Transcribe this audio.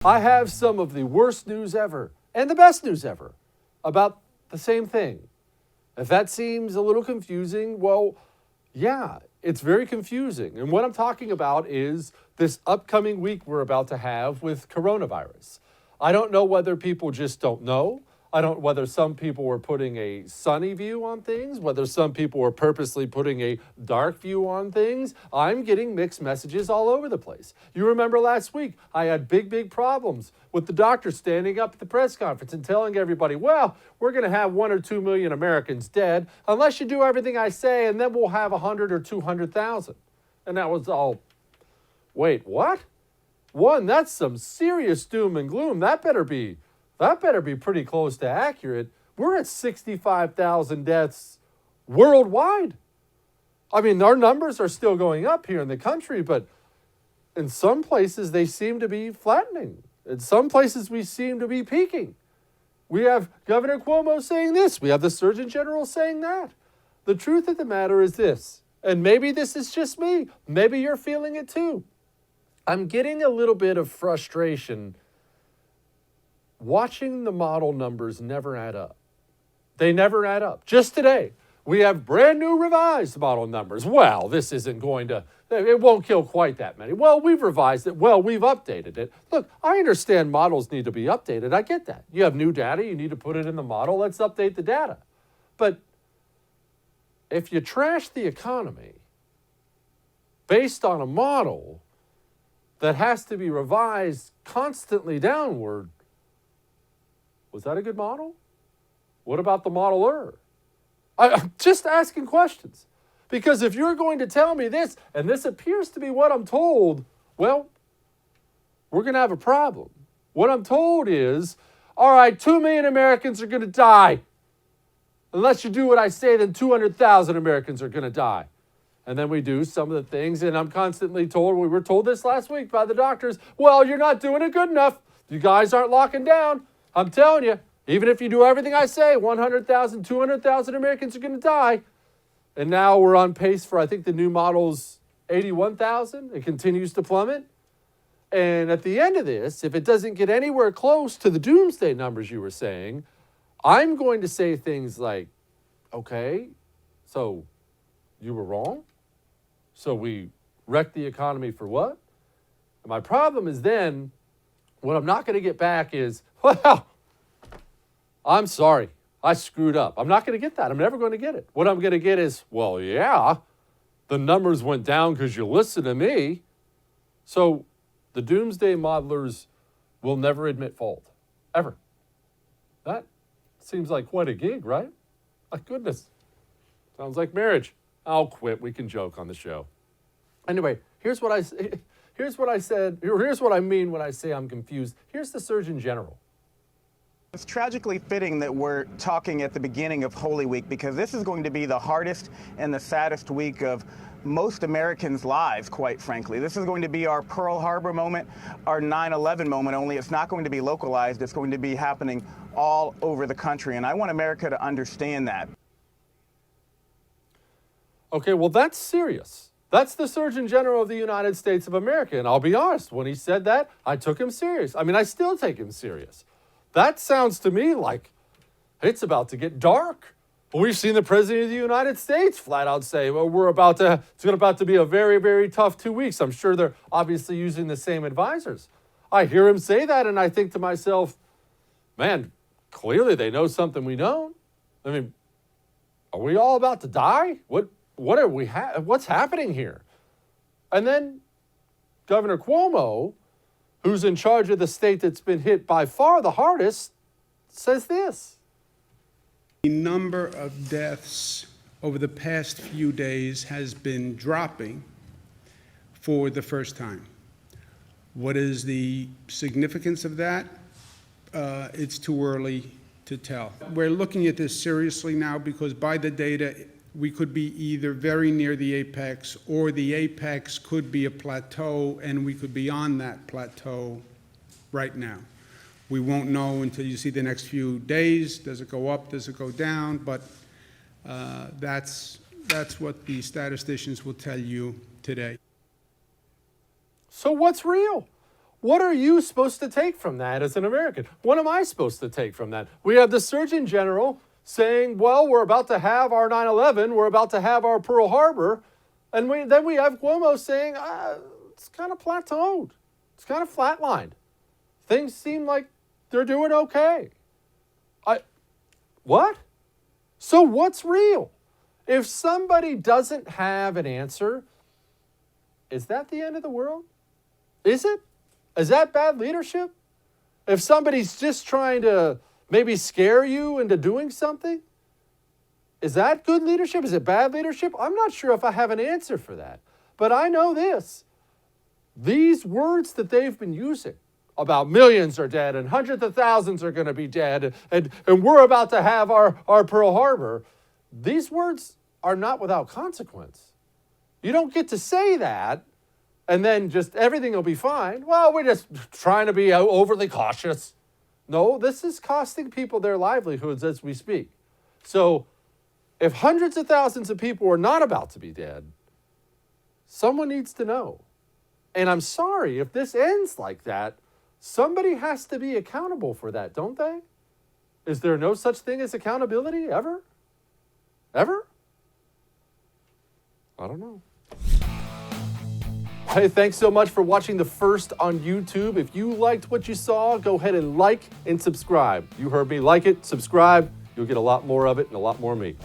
I have some of the worst news ever and the best news ever about the same thing. If that seems a little confusing, well, yeah, it's very confusing. And what I'm talking about is this upcoming week we're about to have with coronavirus. I don't know whether people just don't know. I don't know whether some people were putting a sunny view on things, whether some people were purposely putting a dark view on things. I'm getting mixed messages all over the place. You remember last week, I had big problems with the doctor standing up at the press conference and telling everybody, well, we're going to have 1 or 2 million Americans dead unless you do everything I say, and then we'll have 100 or 200,000. And that was all, wait, what? One, that's some serious doom and gloom. That better be pretty close to accurate. We're at 65,000 deaths worldwide. I mean, our numbers are still going up here in the country, but in some places they seem to be flattening. In some places we seem to be peaking. We have Governor Cuomo saying this. We have the Surgeon General saying that. The truth of the matter is this, and maybe this is just me. Maybe you're feeling it too. I'm getting a little bit of frustration watching the model numbers never add up. They never add up. Just today, we have brand new revised model numbers. Well, this isn't going to, it won't kill quite that many. Well, we've revised it. Well, we've updated it. Look, I understand models need to be updated. I get that. You have new data, you need to put it in the model. Let's update the data. But if you trash the economy based on a model that has to be revised constantly downward, was that a good model? What about the modeler? I'm just asking questions. Because if you're going to tell me this, and this appears to be what I'm told, well, we're going to have a problem. What I'm told is, all right, 2 million Americans are going to die. Unless you do what I say, then 200,000 Americans are going to die. And then we do some of the things, and I'm constantly told, we were told this last week by the doctors, well, you're not doing it good enough. You guys aren't locking down. I'm telling you, even if you do everything I say, 100,000, 200,000 Americans are going to die. And now we're on pace for, I think the new model's 81,000. It continues to plummet. And at the end of this, if it doesn't get anywhere close to the doomsday numbers you were saying, I'm going to say things like, okay, so you were wrong? So we wrecked the economy for what? And my problem is then, what I'm not going to get back is, well, I'm sorry, I screwed up. I'm not going to get that. I'm never going to get it. What I'm going to get is, well, yeah, the numbers went down because you listened to me. So the doomsday modelers will never admit fault, ever. That seems like quite a gig, right? My goodness. Sounds like marriage. I'll quit. We can joke on the show. Anyway, here's what I said. Here's what I mean when I say I'm confused. Here's the Surgeon General. It's tragically fitting that we're talking at the beginning of Holy Week, because this is going to be the hardest and the saddest week of most Americans' lives, quite frankly. This is going to be our Pearl Harbor moment, our 9/11 moment, only it's not going to be localized. It's going to be happening all over the country, and I want America to understand that. Okay, well, that's serious. That's the Surgeon General of the United States of America. And I'll be honest, when he said that, I took him serious. I mean, I still take him serious. That sounds to me like it's about to get dark. We've seen the President of the United States flat out say, well, it's about to be a very tough 2 weeks. I'm sure they're obviously using the same advisors. I hear him say that, and I think to myself, man, clearly they know something we don't. I mean, are we all about to die? What's happening here? And then Governor Cuomo, who's in charge of the state that's been hit by far the hardest, says this. The number of deaths over the past few days has been dropping for the first time. What is the significance of that? It's too early to tell. We're looking at this seriously now because by the data, we could be either very near the apex, or the apex could be a plateau and we could be on that plateau right now. We won't know until you see the next few days. Does it go up? Does it go down? But that's what the statisticians will tell you today. So what's real? What are you supposed to take from that as an American? What am I supposed to take from that? We have the Surgeon General saying, well, we're about to have our 9/11, we're about to have our Pearl Harbor, and then we have Cuomo saying, it's kind of plateaued. It's kind of flatlined. Things seem like they're doing okay. What? So what's real? If somebody doesn't have an answer, is that the end of the world? Is it? Is that bad leadership? If somebody's just trying to maybe scare you into doing something, is that good leadership? Is it bad leadership? I'm not sure if I have an answer for that. But I know this. These words that they've been using about millions are dead and hundreds of thousands are going to be dead and we're about to have our Pearl Harbor, these words are not without consequence. You don't get to say that and then just everything will be fine. Well, we're just trying to be overly cautious. No, this is costing people their livelihoods as we speak. So if hundreds of thousands of people are not about to be dead, someone needs to know. And I'm sorry, if this ends like that, somebody has to be accountable for that, don't they? Is there no such thing as accountability ever? Ever? I don't know. Hey, thanks so much for watching The First on YouTube. If you liked what you saw, go ahead and like and subscribe. You heard me, like it, subscribe. You'll get a lot more of it and a lot more of me.